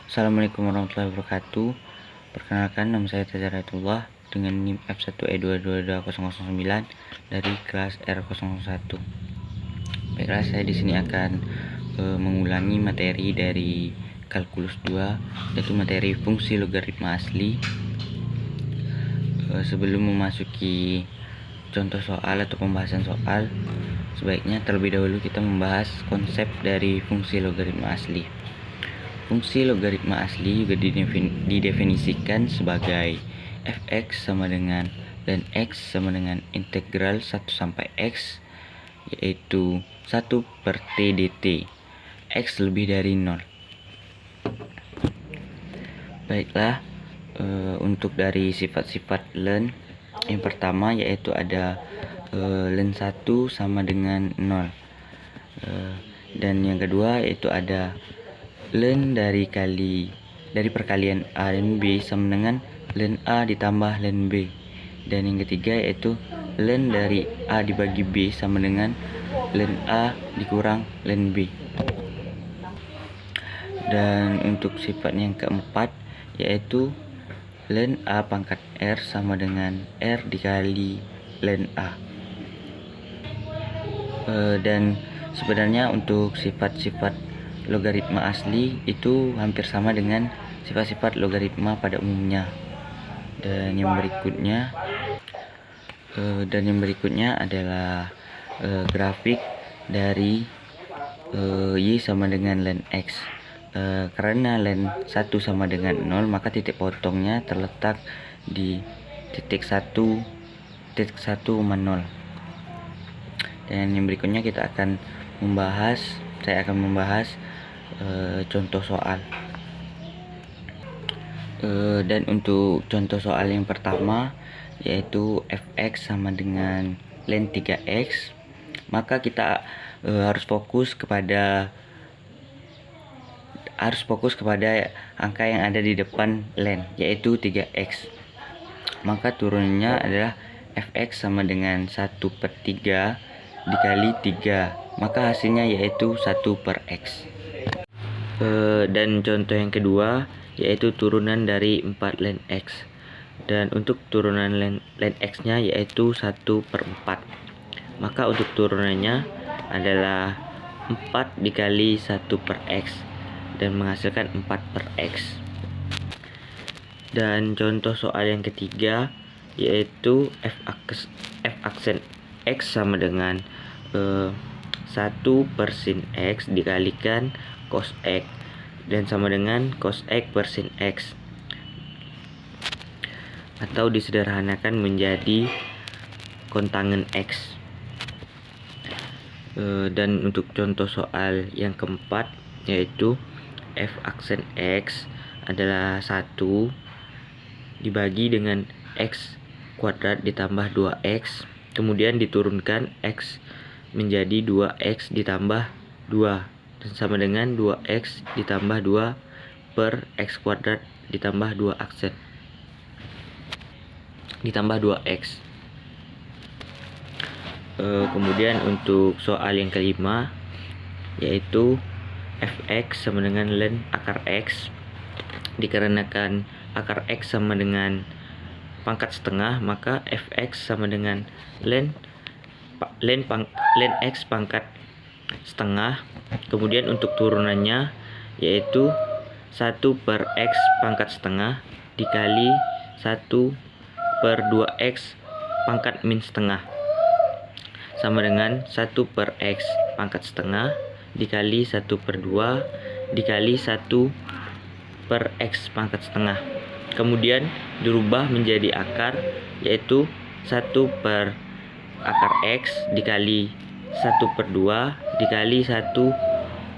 Assalamualaikum warahmatullahi wabarakatuh. Perkenalkan, nama saya Teza Raitullah dengan NIM F1E222009 dari kelas R01. Baiklah, saya di sini akan mengulangi materi dari kalkulus 2, yaitu materi fungsi logaritma asli. Sebelum memasuki contoh soal atau pembahasan soal, sebaiknya terlebih dahulu kita membahas konsep dari fungsi logaritma asli. Fungsi logaritma asli juga didefinisikan sebagai fx sama dengan ln x sama dengan integral 1 sampai x, yaitu 1 per t dt, x lebih dari 0. Baiklah, untuk dari sifat-sifat ln, yang pertama yaitu ada ln 1 sama dengan 0, dan yang kedua yaitu ada ln dari perkalian A dan B sama dengan ln A ditambah ln B, dan yang ketiga yaitu ln dari A dibagi B sama dengan ln A dikurang ln B. Dan untuk sifat yang keempat yaitu ln A pangkat R sama dengan R dikali ln A. Dan sebenarnya untuk sifat-sifat logaritma asli itu hampir sama dengan sifat-sifat logaritma pada umumnya. Dan yang berikutnya adalah grafik dari y sama dengan ln x. Karena ln 1 sama dengan 0, maka titik potongnya terletak di titik 1, 0. Dan yang berikutnya saya akan membahas contoh soal. Dan untuk contoh soal yang pertama yaitu fx sama dengan ln 3x, maka kita harus fokus kepada angka yang ada di depan ln, yaitu 3x. Maka turunannya adalah fx sama dengan 1 per 3 dikali 3, maka hasilnya yaitu 1 per x. Dan contoh yang kedua yaitu turunan dari 4 ln x, dan untuk turunan ln x nya yaitu 1 per 4, maka untuk turunannya adalah 4 dikali 1 per x dan menghasilkan 4 per x. Dan contoh soal yang ketiga yaitu f aksen x sama dengan 1 per sin x dikalikan cos x, dan sama dengan cos x per sin x, atau disederhanakan menjadi kontangen x. Dan untuk contoh soal yang keempat yaitu f aksen x adalah 1 dibagi dengan x kuadrat ditambah 2x, kemudian diturunkan x menjadi 2x ditambah 2, dan sama dengan 2x ditambah 2 per x kuadrat ditambah 2 aksen ditambah 2x. Kemudian untuk soal yang kelima yaitu fx sama dengan ln akar x. Dikarenakan akar x sama dengan pangkat setengah, maka fx sama dengan ln x pangkat setengah. Kemudian untuk turunannya yaitu 1 per x pangkat setengah dikali 1 per 2x pangkat min setengah, sama dengan 1 per x pangkat setengah dikali 1 per 2 dikali 1 per x pangkat setengah. Kemudian dirubah menjadi akar, yaitu 1 per akar x dikali 1 per 2 dikali 1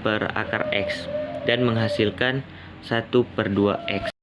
per akar x, dan menghasilkan 1 per 2x.